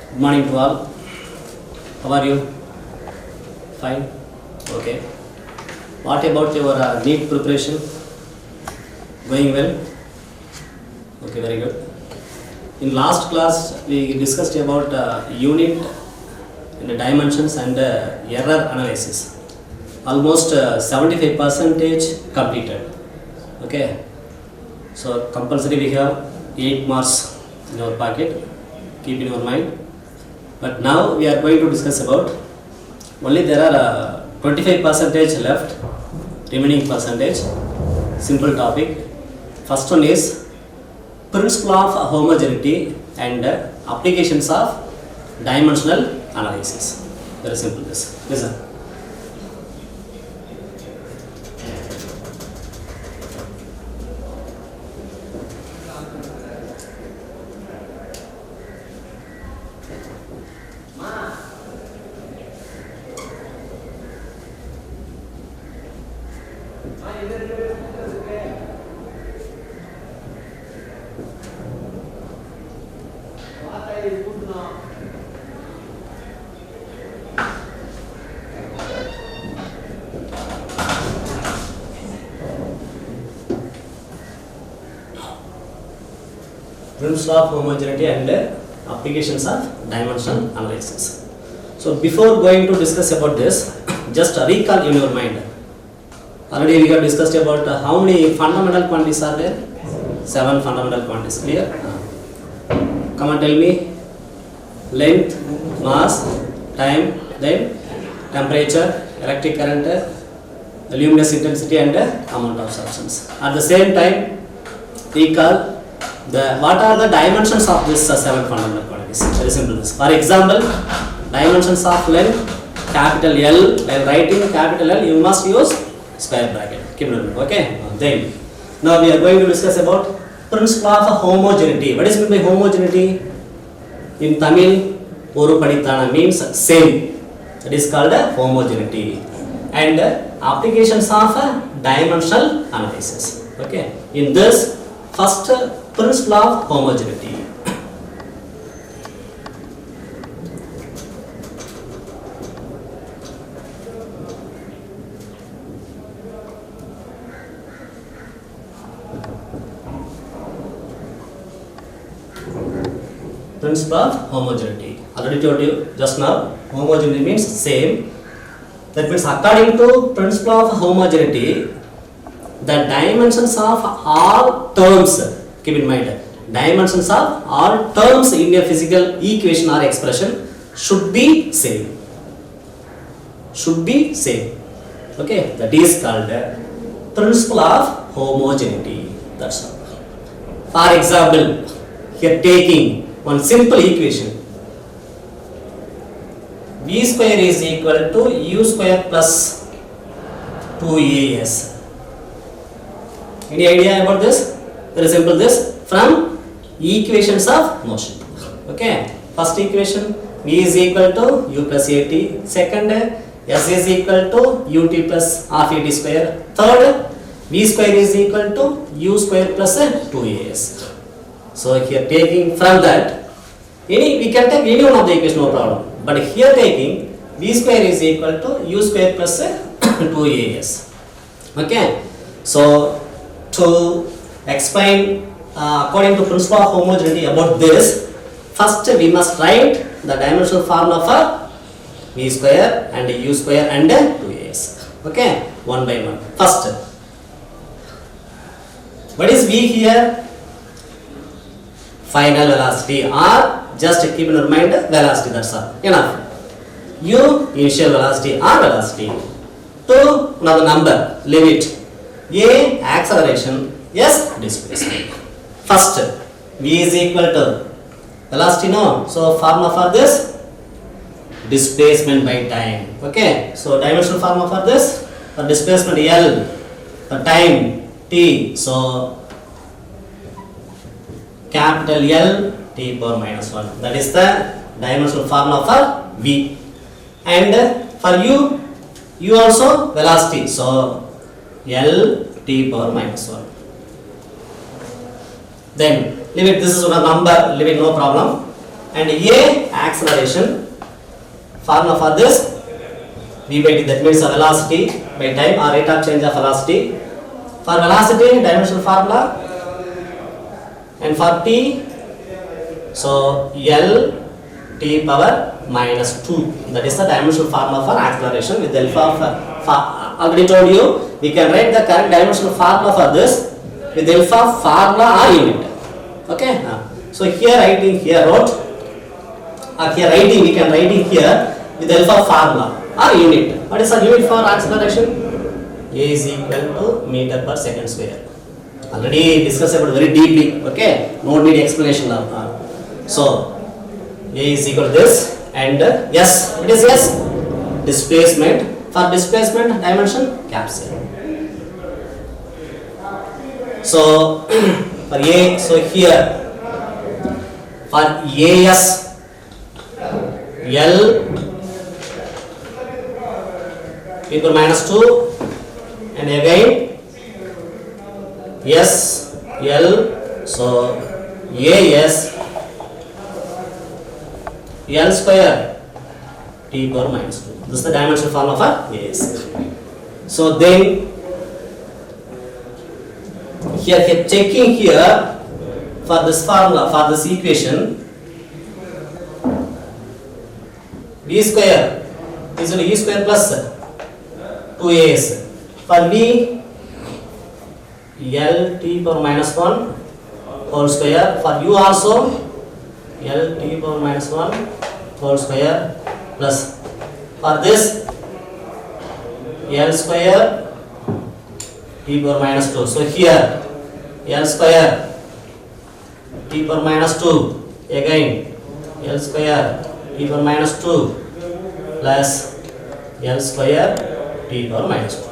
Good morning to all. How are you? Fine? Okay. What about your NEET preparation? Going well? Okay, very good. In last class, we discussed about unit and the dimensions and error analysis. Almost 75% completed. Okay. So compulsory we have 8 marks in our packet. Keep in your mind. But now we are going to discuss about only there are 25% left, remaining percentage. Simple topic. First one is principle of homogeneity and applications of dimensional analysis. Very simple this. Listen. Principle of homogeneity and applications of dimensional analysis. So before going to discuss about this, just recall in your mind. Already we have discussed about how many fundamental quantities are there? 7 fundamental quantities. Clear? Come on, tell me. Length, mass, time, then temperature, electric current, luminous intensity and amount of substance. At the same time, recall what are the dimensions of this 7 fundamental quantities? Very simple. For example, dimensions of length, capital L. While writing capital L, you must use square bracket. Keep it. Okay. Then, now we are going to discuss about principle of homogeneity. What is meant by homogeneity? In Tamil, Oru Padithana means same. That is called homogeneity. And applications of dimensional analysis. Okay. In this, first principle of homogeneity. Principle of homogeneity. Already told you just now, homogeneity means same. That means according to principle of homogeneity, the dimensions of all terms, keep in mind, dimensions of all terms in a physical equation or expression should be same. Should be same. Okay, that is called principle of homogeneity. That's all. For example, here taking one simple equation. V square is equal to U square plus 2AS. Any idea about this? Very simple this from equations of motion. Okay. First equation, V is equal to U plus AT. Second, S is equal to UT plus half AT square. Third, V square is equal to U square plus 2AS. So here taking from that, we can take any one of the equation, no problem. But here taking V square is equal to U square plus 2AS. Okay. So to explain according to principle of homogeneity about this, first we must write the dimensional formula for V square and U square and 2AS. Okay, one by one. First, what is V here? Final velocity, or just keep in your mind velocity, that's all. Enough. U, initial velocity or velocity. 2, another number, limit. A, acceleration. S, displacement. First, V is equal to velocity, no. So formula for this, displacement by time. Okay. So dimensional formula for this, for displacement L, for time T. So capital L T power minus 1. That is the dimensional formula for V. And for U also velocity. So L T power minus 1. Then limit, this is a number, limit no problem. and A acceleration. Formula for this v by t, that means the velocity by time or rate of change of velocity. For velocity, dimensional formula, and for t, so L t power minus 2. That is the dimensional formula for acceleration with the help of already told you we can write the correct dimensional formula for this with the help of formula or unit. Okay. So here writing here wrote, or here writing we can writing here with the help of formula or unit. What is the unit for acceleration? A is equal to meter per second square. Already discussed about very deeply. Okay, no need explanation now. So A is equal to this, and yes, it is yes. Displacement, for displacement dimension capsule. So for A, so here for AS L e to minus 2. And again S L, so AS L square t power minus 2. This is the dimensional formula for AS. So then here checking here for this formula, for this equation, V square is equal to E square plus 2AS. For V, L t power minus 1 whole square. For U also, L t power minus 1 whole square plus, for this, L square t power minus 2. So here, L square t power minus 2, again L square t power minus 2 plus L square t power minus 2.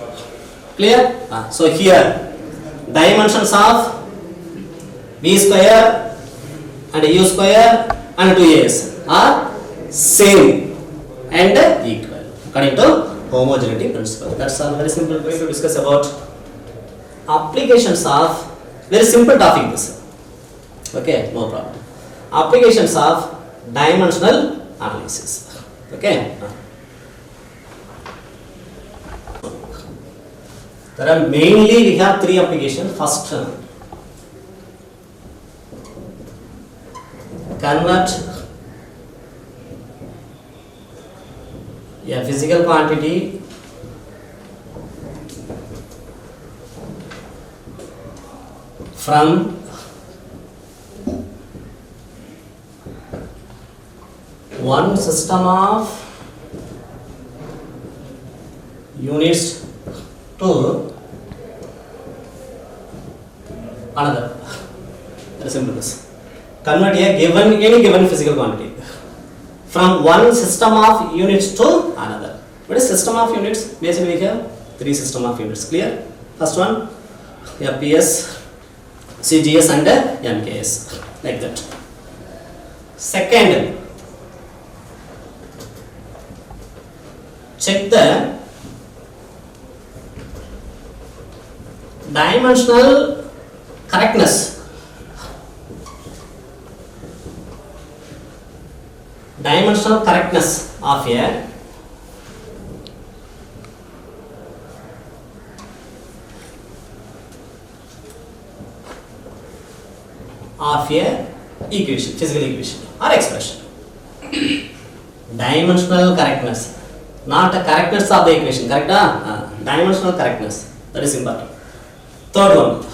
Clear? So here dimensions of V square and U square and 2AS are same and equal according to homogeneity principle. That's all. Very simple. Going to discuss about applications of very simple topic this. Okay, no problem. Applications of dimensional analysis. Okay. There are mainly we have three applications. First, convert a physical quantity from one system of units to another. Very simple this. Convert a given, any given physical quantity from one system of units to another. What is system of units? Basically we have three system of units. Clear? First one, FPS, CGS and MKS, like that. Second, check the dimensional correctness. Dimensional correctness of a equation, physical equation or expression. Dimensional correctness, not the correctness of the equation, correct? Dimensional correctness, that is important. Third one,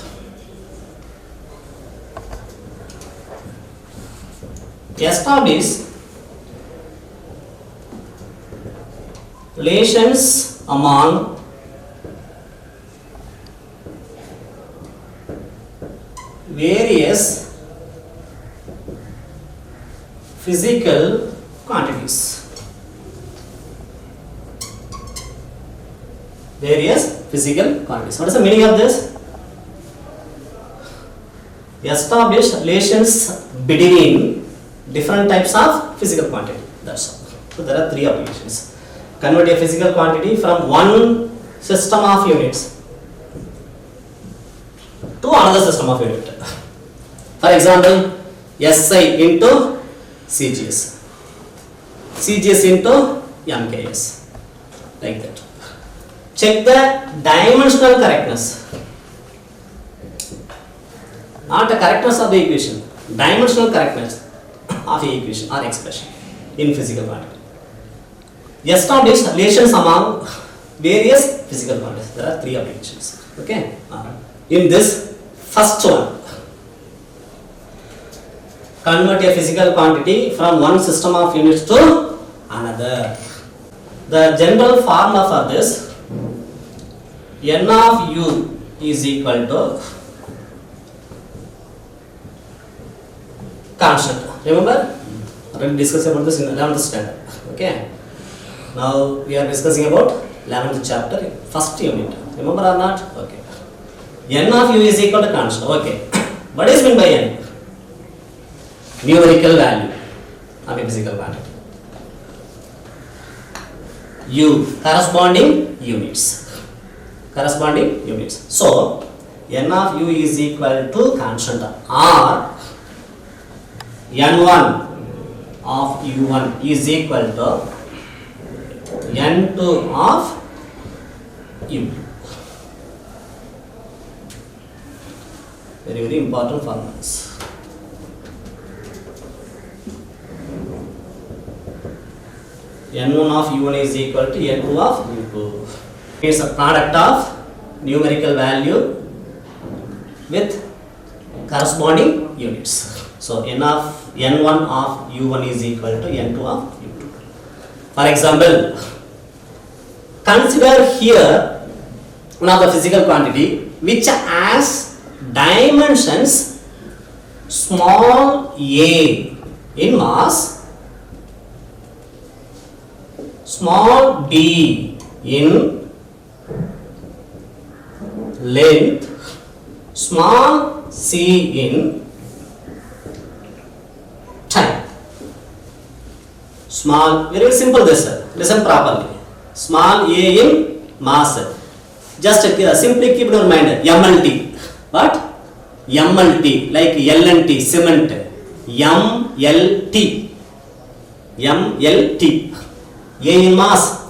establish relations among various physical quantities. Various physical quantities. What is the meaning of this? Establish relations between different types of physical quantity. That's all. So there are three applications. Convert a physical quantity from one system of units to another system of unit. For example, SI into CGS. CGS into MKS. Like that. Check the dimensional correctness. Not the correctness of the equation. Dimensional correctness of the equation or expression in physical quantity. Establish relations among various physical quantities. There are 3 applications. Okay. In this first one, convert a physical quantity from one system of units to another. The general formula for this, n of u is equal to constant. Remember? Already discussed about this in 11th standard. Okay. Now we are discussing about 11th chapter, first unit. Remember or not? Okay. N of u is equal to constant. Okay. What is meant by n? Numerical value of a physical quantity. U, corresponding units. Corresponding units. So n of u is equal to constant or n1 of u1 is equal to n2 of u2. Very, very important formulas. n1 of u1 is equal to n2 of u2. It's a product of numerical value with corresponding units. So n1 of u1 is equal to n2 of u2. For example, consider here one of the physical quantity which has dimensions small a in mass, small d in length, small c in time. Small, very simple this, listen properly. Small a in mass. Just simply keep in your mind MLT. What? MLT, like LNT, cement. MLT. MLT. A in mass,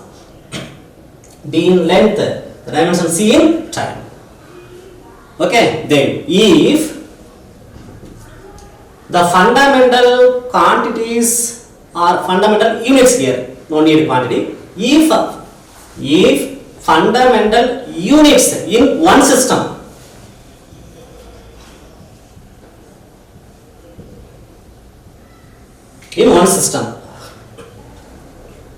D in length, the dimension C in time. Okay, then if the fundamental quantities are fundamental units here, no need quantity. If fundamental units in one system,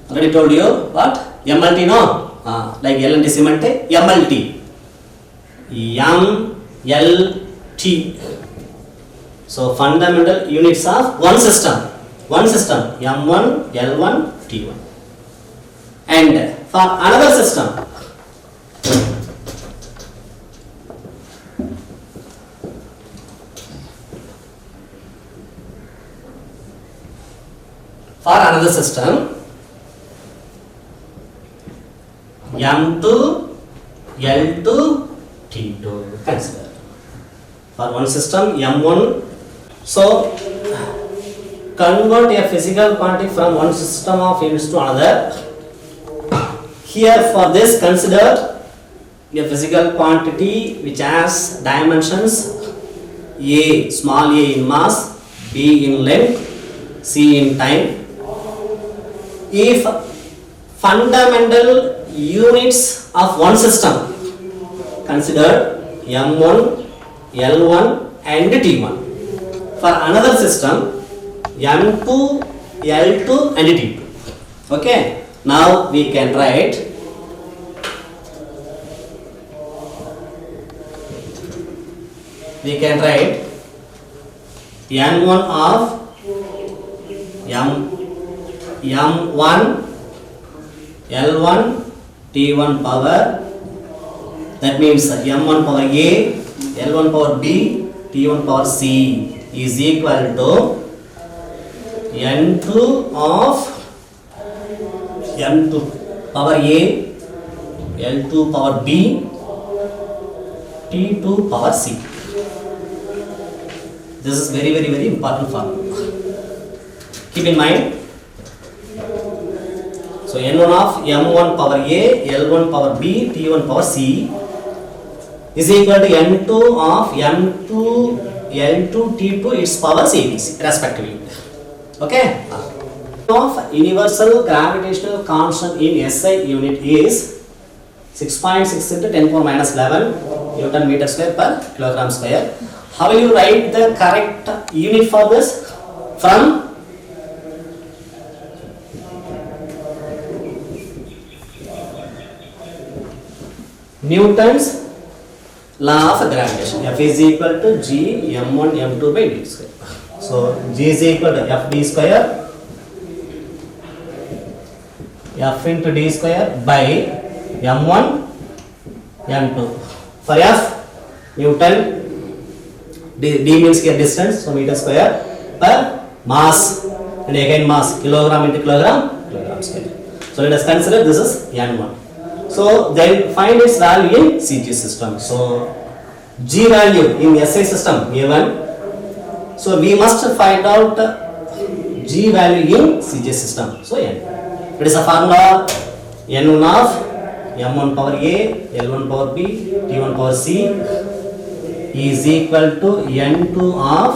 already told you what? MLT, no? Like LNT cement, MLT. MLT. So fundamental units of one system. M1, L1, T1. And for another system, M2, L2, T2. Consider. For one system, M1. So convert a physical quantity from one system of units to another. Here for this, consider a physical quantity which has dimensions a, small a in mass, b in length, c in time. If fundamental units of one system, consider M1, L1 and T1. For another system, M2, L2 and T2. Okay. Now we can write N1 of M1, L1, T1 power. That means M1 power A, L1 power B, T1 power C is equal to N2 of M2 power A, L2 power B, T2 power C. This is very, very, very important formula. Keep in mind. So n1 of m1 power a, l1 power b, t1 power c is equal to n2 of m2, l2, t2 its powers abc respectively. Okay. Of universal gravitational constant in SI unit is 6.6 into 10 power minus 11 Newton meter square per kilogram square. How will you write the correct unit for this? From Newton's law of gravitation. F is equal to G m1 m2 by d square. So G is equal to F d square F into d square by m1 m2. For F, Newton, d means here distance, so meter square per mass, and again mass, kilogram into kilogram square. So let us consider this is n1. So then find its value in CG system. So G value in SI system given. So we must find out G value in CG system. So n. It is a formula n1 of m1 power a, l1 power b, t1 power c is equal to n2 of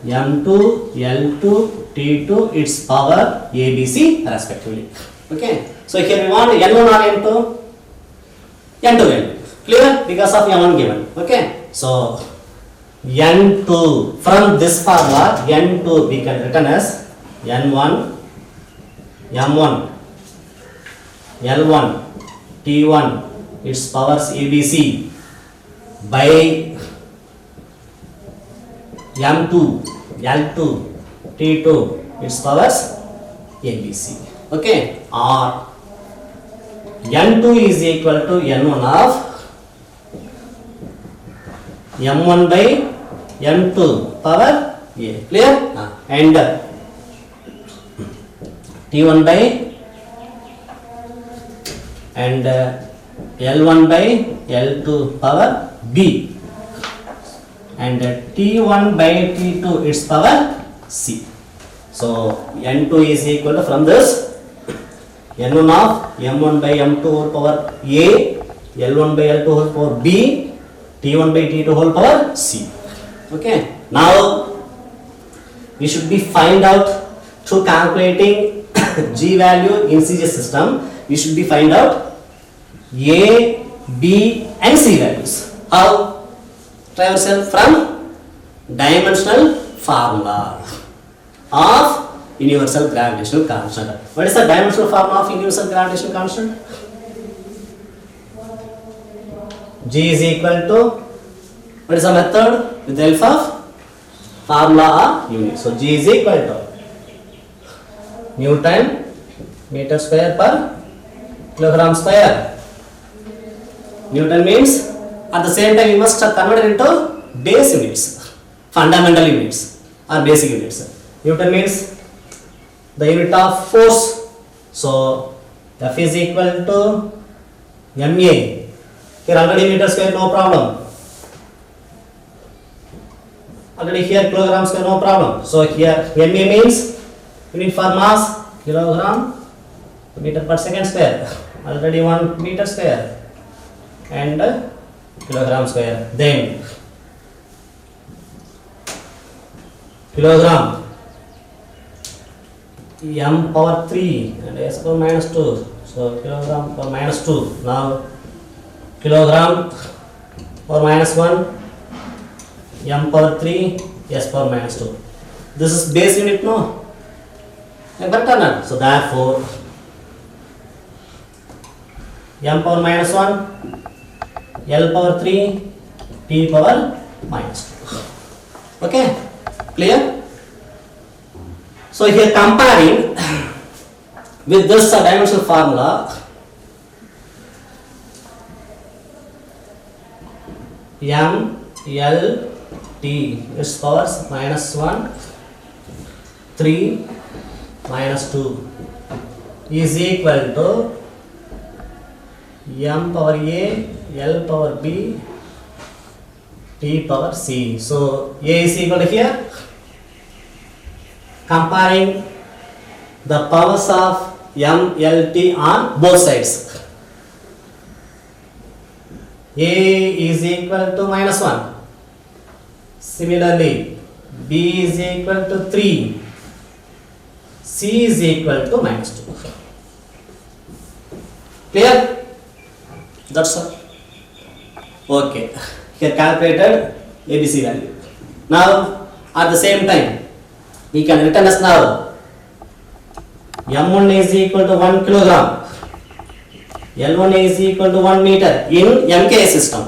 m2, l2, t2 its power abc respectively. Okay. So here we want n1 or n2? N2 value. Clear? Because of m1 given. Okay. So n2 from this formula n2 we can written as n1 m1 l1 t1 its powers abc by m2 l2 t2 its powers abc. Okay. Or n2 is equal to n1 of m1 by m2 power a. Clear? And t1 by and l1 by l2 power b and t1 by t2 its power c. So n2 is equal to from this n1 of m1 by m2 whole power a, l1 by l2 whole power b, t1 by t2 whole power c. Okay. Now we should be find out through calculating G value in CG system. We should be find out A, B and C values. How? Try yourself from dimensional formula of universal gravitational constant. What is the dimensional formula of universal gravitational constant? G is equal to, what is the method? With the help of formula of unit. So G is equal to Newton meter square per kilogram square. Newton means at the same time we must convert it into base units, fundamental units or basic units. Newton means the unit of force. So F is equal to MA. Here already meter square, no problem. Already here kilogram square, no problem. So here MA means unit for mass, kilogram meter per second square. Already 1 meter square and kilogram square. Then kilogram m power 3 and s power minus 2. So kilogram power minus 2. Now kilogram power minus 1 m power 3 s power minus 2. This is base unit, no? Correct or not? So therefore m power minus 1 l power 3 t power minus 2. Okay, clear? So here comparing with this dimensional formula, m l t its powers minus 1 3 minus 2 is equal to m power a, l power b, t power c. So a is equal to here comparing the powers of MLT on both sides. A is equal to -1. Similarly, B is equal to 3. C is equal to -2. Clear? That's all. Okay. Here calculated ABC value. Now at the same time we can written as now M1 is equal to 1 kilogram, L1 is equal to 1 meter in MKS system,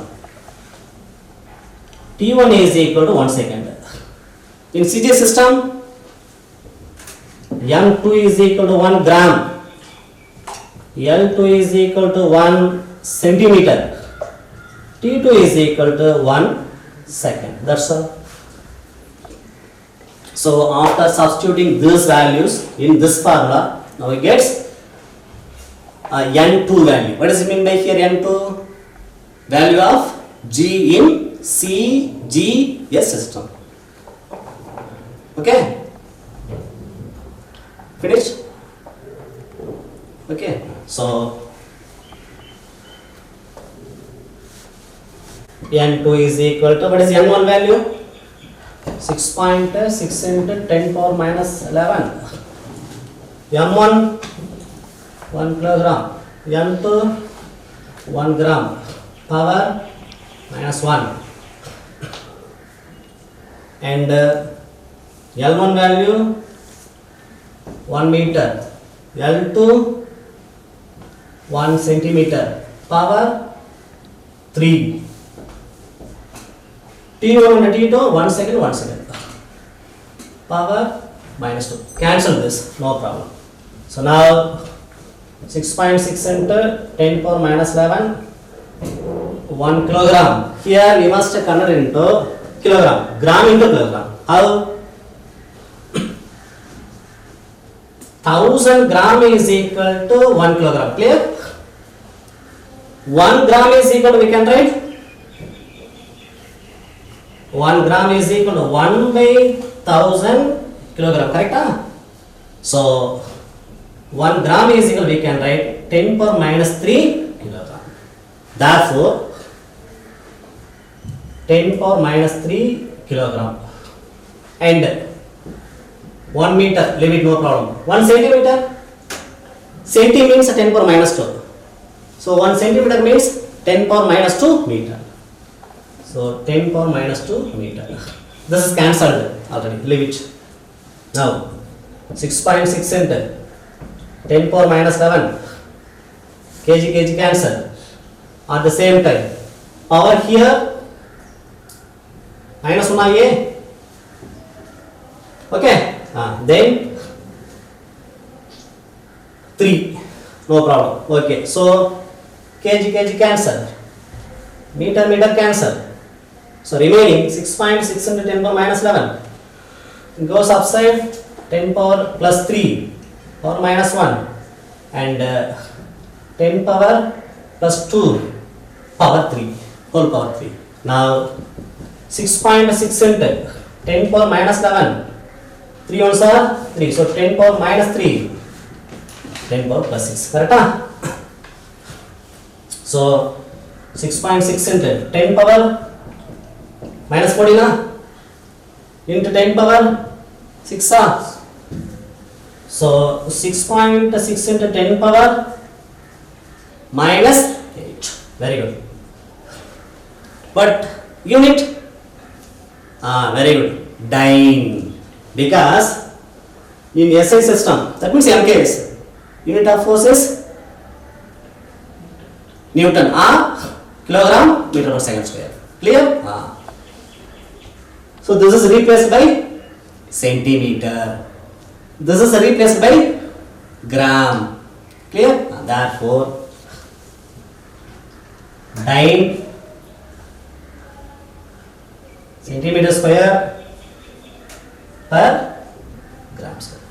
T1 is equal to 1 second. In CJ system, M2 is equal to 1 gram, L2 is equal to 1 centimeter, T2 is equal to 1 second. That's all. So after substituting these values in this formula, now it gets N2 value. What does it mean by here N2? Value of G in CGS system. Okay? Finish? Okay. So N2 is equal to, what is N1 value? 6.6 into 10 power minus 11. M1 1 kilogram, M2 1 gram, power minus 1. And L1 value 1 meter, L2 1 centimeter, power 3. T1 and T2 1 second, 1 second, power -2. Cancel this, no problem. So now 6.6 into 10 power minus 11, 1 kilogram. Here we must convert into kilogram, gram into kilogram. How? 1000 gram is equal to 1 kilogram. Clear? 1 gram is equal to, we can write 1 gram is equal to 1 by 1000 kilogram, correct? So 1 gram is equal, we can write 10 power minus 3 kilogram. Therefore 10 power minus 3 kilogram. And 1 meter, leave it, no problem. 1 centimeter, centi means 10 power minus 2. So 1 centimeter means 10 power minus 2 meter. So 10 power minus 2 meter. This is cancelled already. Leave it. Now 6.6 into 10 power minus 11 kg cancel. At the same time, power here minus 1 a. Okay. Then 3. No problem. Okay. So kg cancel. Meter cancel. So remaining 6.6 into 10 power minus 11 goes upside, 10 power plus 3 power minus 1 and 10 power plus 2 power 3 whole power 3. Now 6.6 into 10 power minus 11, 3 ones are 3, so 10 power minus 3, 10 power plus 6, correct? So 6.6 into 10 power minus 14 into 10 power 6. So 6.6 into 10 power minus 8. Very good. But unit? Very good. Dyne. Because in SI system, that means MKS, unit of force is Newton or kilogram meter per second square. Clear? So this is replaced by centimeter. This is replaced by gram. Clear? Therefore, dyne centimeter square per gram square.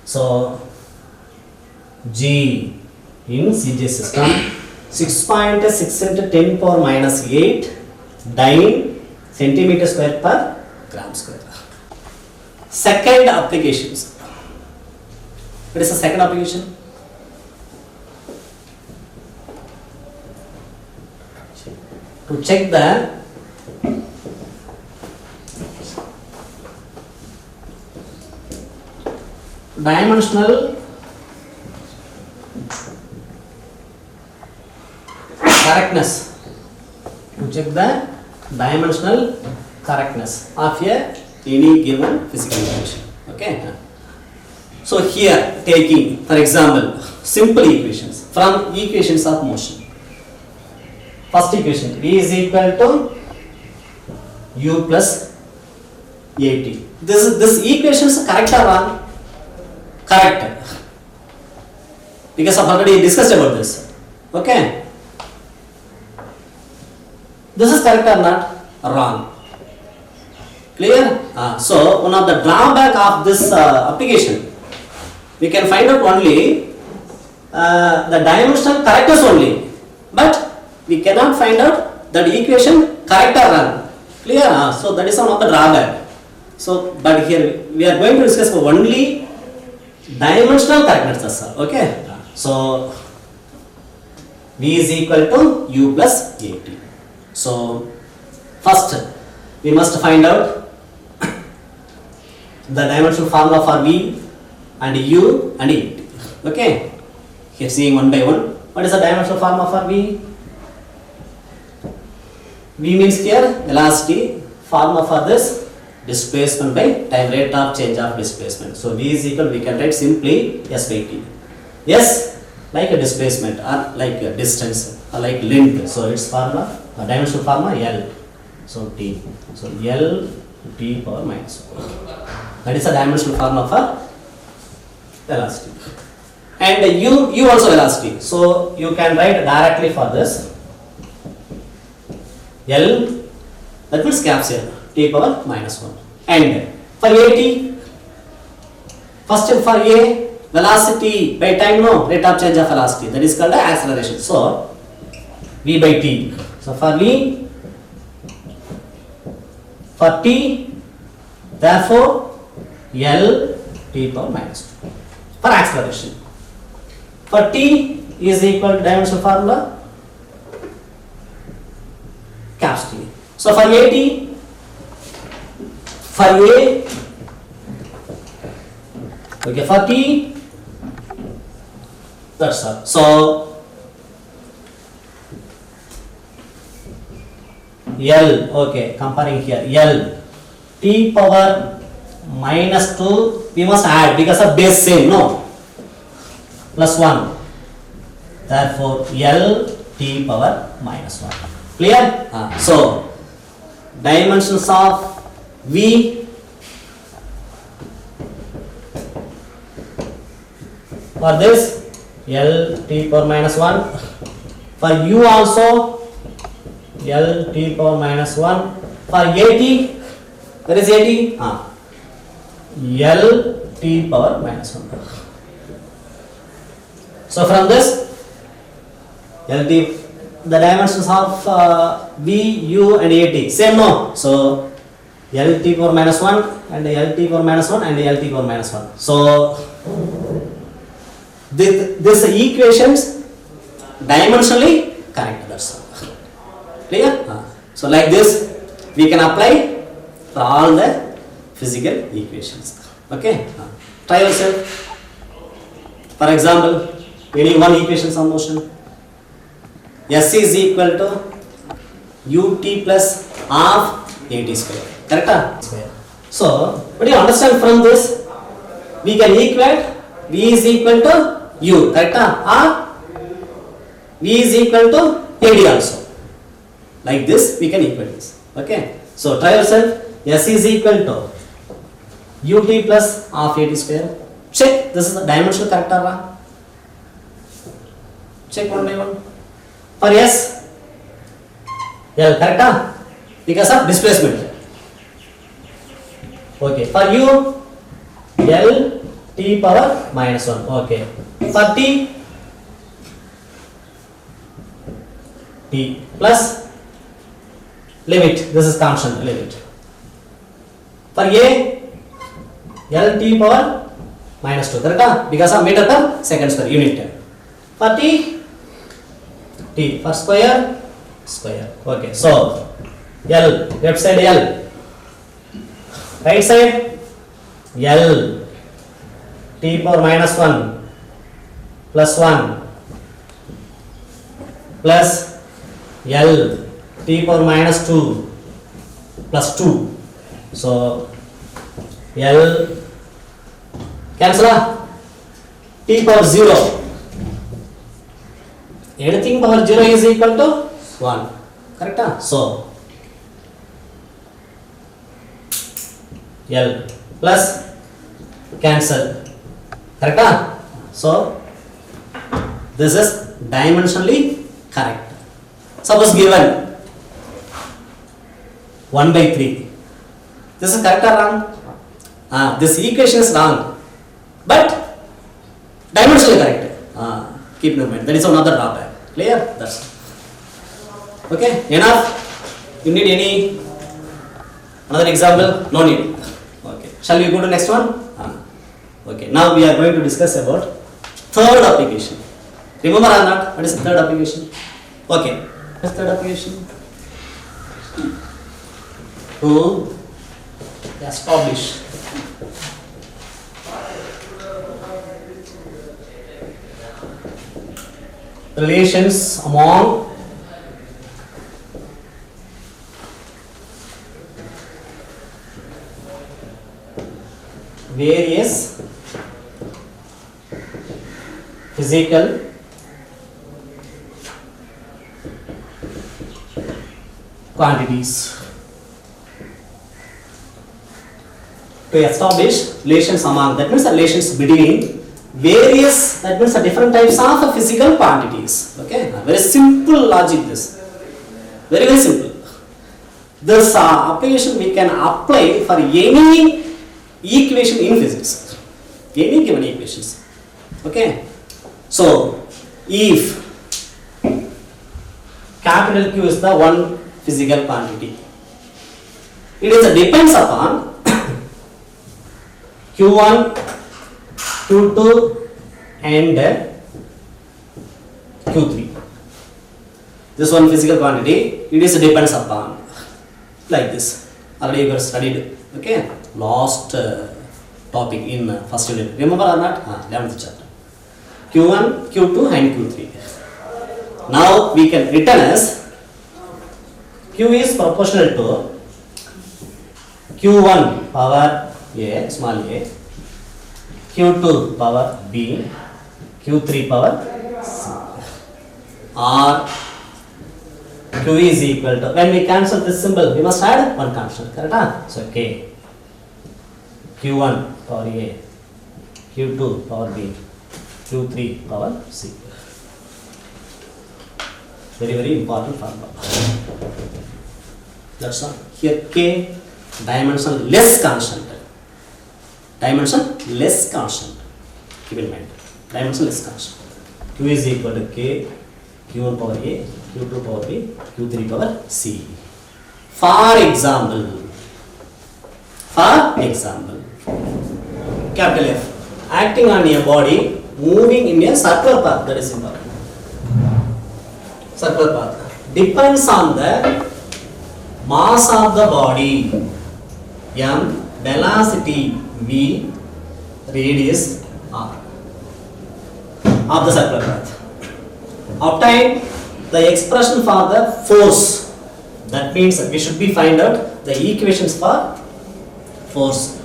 So G in CJ system 6.6 into 10 power minus 8 dyne centimeter square per gram square. second applications. What is the second application? To check the dimensional correctness. To check the dimensional correctness of any given physical equation. Okay. So here taking for example simple equations from equations of motion. First equation, V is equal to U plus AT. This equation is correct or wrong? Correct. Because I've already discussed about this. Okay. This is correct or not? Wrong. Clear? So one of the drawback of this application, we can find out only the dimensional correctness only, but we cannot find out that equation correct or wrong. Clear? So that is one of the drawback. So but here we are going to discuss only dimensional correctness. Okay. So V is equal to U plus AT. So first we must find out the dimensional formula for V and U and AT. Okay. Here seeing one by one. What is the dimensional formula for V? V means here velocity, formula for this displacement by time, rate of change of displacement. So V is equal, we can write simply S by T. S like a displacement or like a distance or like length. So its formula, dimensional formula L. So T. So L T power minus 1. That is the dimensional formula for velocity. And U also velocity. So you can write directly for this L, that means caps L, T power minus 1. And for AT, first for A, velocity by time, no, rate of change of velocity, that is called the acceleration. So V by T. So for V, for T, therefore L T power minus 2 for acceleration. For T is equal to dimensional formula caps T. So for AT, for A, okay, for T, that's all. So L, okay, comparing here, L T power minus 2, we must add because of base same, no, plus 1, therefore L T power minus 1. Clear? So dimensions of V for this L T power minus 1, for U also L T power minus 1, for AT, where is AT? L T power minus 1. So from this LT, the dimensions of V, U and AT same, no? So LT power minus 1 and LT power minus 1 and LT power minus 1. So this equations dimensionally correct. That's all. Clear? So like this we can apply for all the physical equations. Okay? Try yourself. For example, any one equation of motion. S is equal to ut plus half at square. Correct? So, what do you understand from this? We can equate V is equal to U. Correct? Or V is equal to AD also. Like this, we can equate this. Okay? So, try yourself. S is equal to ut plus half at square. Check. This is the dimensional correct or wrong? Check one by one. For S, L correct? Because of displacement. Okay. For U, L T power minus 1. Okay. For T, T plus limit. This is constant limit. For A, L t power minus 2, correct? Because of meter per second square unit. For t, t for square, square. Okay, so L, left side L, right side L, t power minus 1 plus 1 plus L, t power minus 2 plus 2. So L cancel t power 0. Anything power 0 is equal to 1. Correct? So L plus cancel. Correct? So this is dimensionally correct. Suppose given 1 by 3. This is correct or wrong? This equation is wrong, but dimensionally correct. Keep in mind. That is another drawback. Clear? That's okay. Enough. You need any another example? No need. Okay. Shall we go to next one? Okay. Now we are going to discuss about third application. Remember or not? What is the third application? Okay. What is the third application? To establish relations among various physical quantities. To establish relations among, that means the relations between various, that means the different types of physical quantities. Okay, very simple logic this, very very simple. This application we can apply for any equation in physics, any given equations. Okay, so if capital Q is the one physical quantity, it is depends upon Q1, Q2 and Q3. This one physical quantity, it is depends upon like this. Already you have studied, okay, last topic in first unit. Remember or not? 11th chapter. Q1, Q2 and Q3. Now we can written as Q is proportional to Q1 power A, small a, Q2 power B, Q3 power C, or Q is equal to, when we cancel this symbol, we must add one constant, correct? So K, Q1 power A, Q2 power B, Q3 power C. Very very important formula. That's all. Here K, dimension less constant. Dimension less constant. Keep in mind. Dimension less constant. Q is equal to K, Q1 power A, Q2 power B, Q3 power C. For example, capital F, acting on a body moving in a circular path, that is important. Circular path depends on the mass of the body, m, velocity v, radius r of the circular path. Obtain the expression for the force. That means we should be find out the equations for force,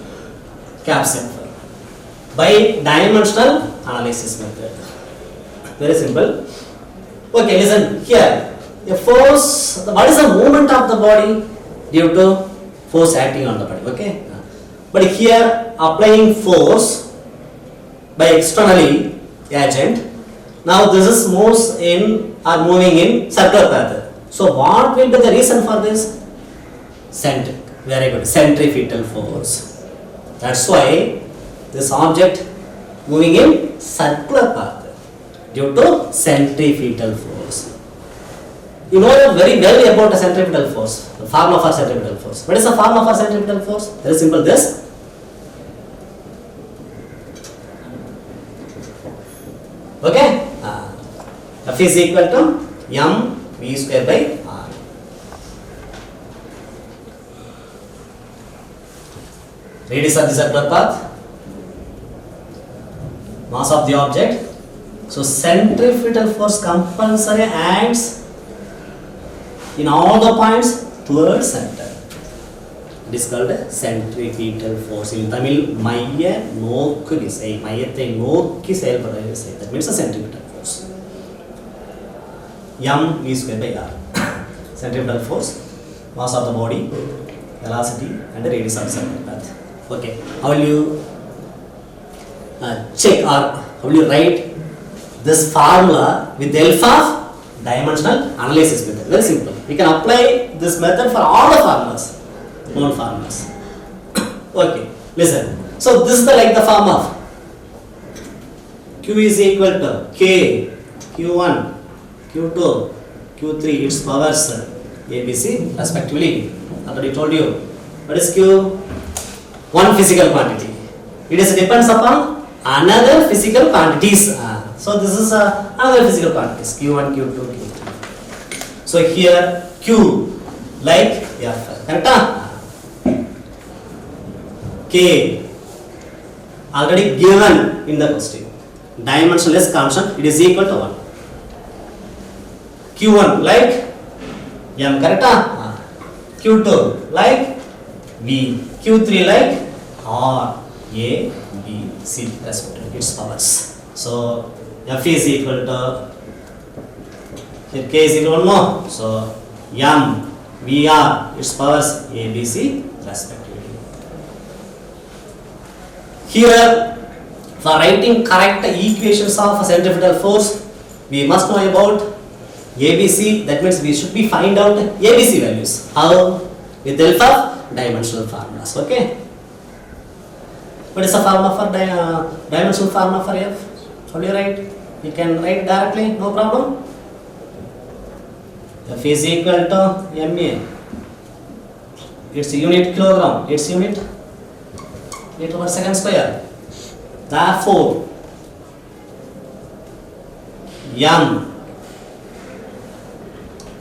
capsule, by dimensional analysis method. Very simple. Okay, listen here. A force, what is the movement of the body due to force acting on the body? Okay. But here applying force by externally agent. Now this is moves in or moving in circular path. So what will be the reason for this? Very good. Centrifugal force. That's why this object moving in circular path due to centrifugal force. You know very well about the centrifugal force, the formula for centrifugal force. What is the formula for centrifugal force? Very simple. This Okay, F is equal to m v square by r. Radius of the circular path, mass of the object. So centrifugal force compulsory acts in all the points towards center. It is called centrifugal force. In Tamil, மைய நோக்கு விசை, மையத்தை நோக்கி செயல்படுற விசை. That means a centrifugal force. M v square by r. Centrifugal force, mass of the body, velocity, and the radius of the circular path. Okay. How will you check or how will you write this formula with the help of dimensional analysis method? Very simple. We can apply this method for all the formulas, known formulas. Okay, listen. So this is the form of Q is equal to K, Q1, Q2, Q3, its powers ABC respectively. Already told you. What is Q? One physical quantity. It is depends upon another physical quantities. So this is another physical quantities, Q1, Q2, Q3. So here Q like F, correct? K already given in the question. Dimensionless constant, it is equal to 1. Q1 like M, correct? Q2 like V, Q3 like R, A, B, C respectively, its powers. So F is equal to, here K is equal to 1, so M, VR, its powers A, B, C respectively. Here, for writing correct equations of centrifugal force, we must know about ABC. That means we should be find out ABC values. How? With the help of dimensional formulas. Okay. What is the formula for dimensional formula for F? How do you write? You can write directly, no problem. F is equal to MA. Its unit kilogram. Its unit meter per second square. Therefore, M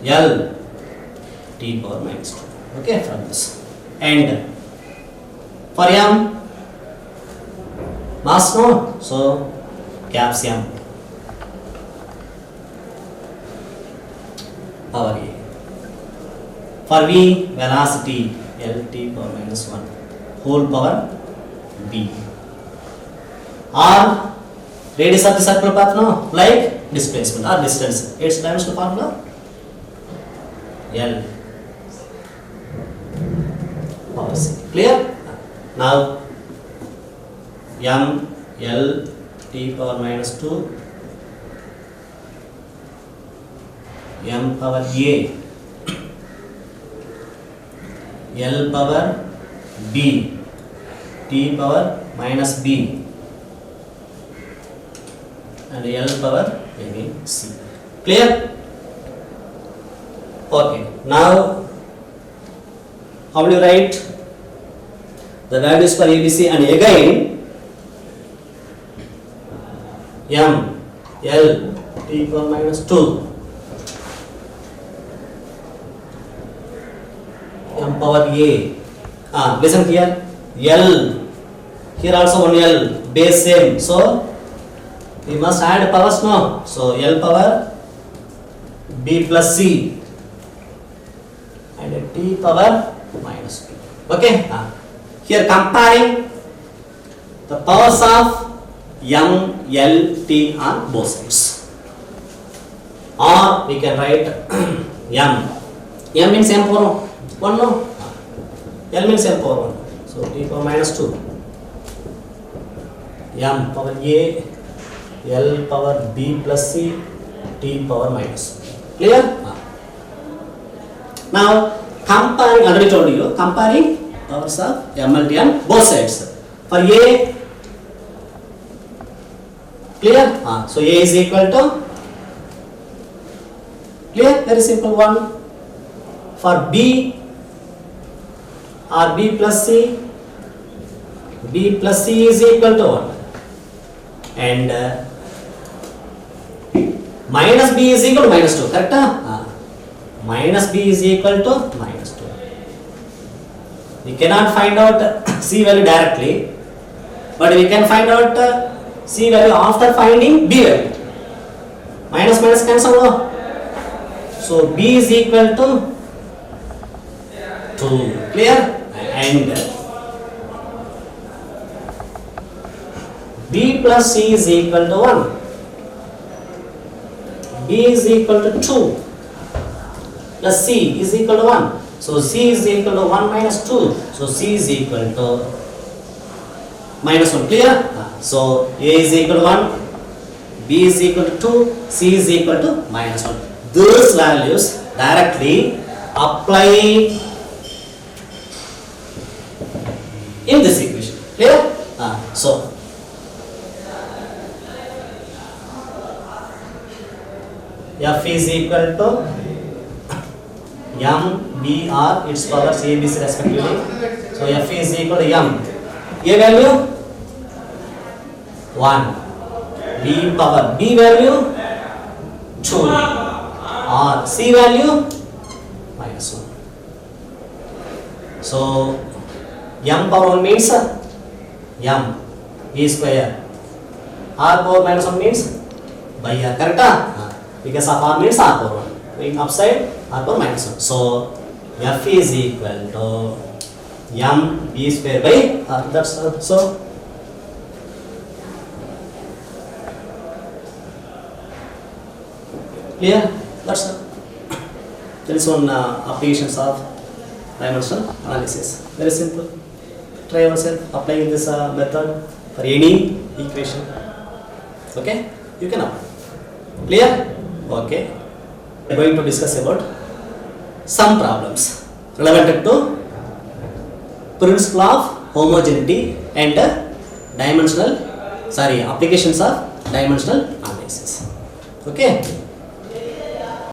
L T power minus 2. Okay, from this. And for M, mass no, so caps M power A. For V, velocity L T power minus 1 whole power B. Or radius of the circular path, no, like displacement or distance. Its dimensional formula L power C. Clear? Now M L T power minus 2 M power A L power B T power minus B and L power again C. Clear? Okay. Now how will you write the values for ABC? And again M L T power minus 2 M power A. Listen here, L, here also one L, base same, so we must add powers, no, so L power B plus C and T power minus 2. Okay, here comparing the powers of M, L, T on both sides, or we can write M means M power 1, no, L means M power 1, so T power minus 2, M power A, L power B plus C, T power minus 1. Clear? Now comparing, already told you, comparing powers of M, L, T on both sides. For A, clear? So A is equal to, clear? Very simple one. For B or B plus C is equal to 1, and minus b is equal to minus 2, correct? Minus b is equal to minus 2. We cannot find out c value directly, but we can find out c value after finding b value. Minus minus cancel. So b is equal to 2. Clear? And b plus c is equal to 1. b is equal to 2 plus c is equal to 1. So c is equal to 1 minus 2. So c is equal to minus 1. Clear? So a is equal to 1, b is equal to 2, c is equal to minus 1. These values directly apply in this equation. Clear? So f is equal to m b r its powers a b c respectively. So f is equal to m. A value 1, b power b value 2, or c value minus 1. So m power 1 means m b square, r power minus 1 means by r, correct? Because of r means r power 1. In upside r power minus 1. So f is equal to m b square by r. That's so. Clear? That's there is one applications of dimensional analysis. Very simple. Try yourself applying this method for any equation. Okay, you can apply. Clear? Okay. We are going to discuss about some problems relevant to principle of homogeneity and applications of dimensional analysis. Okay.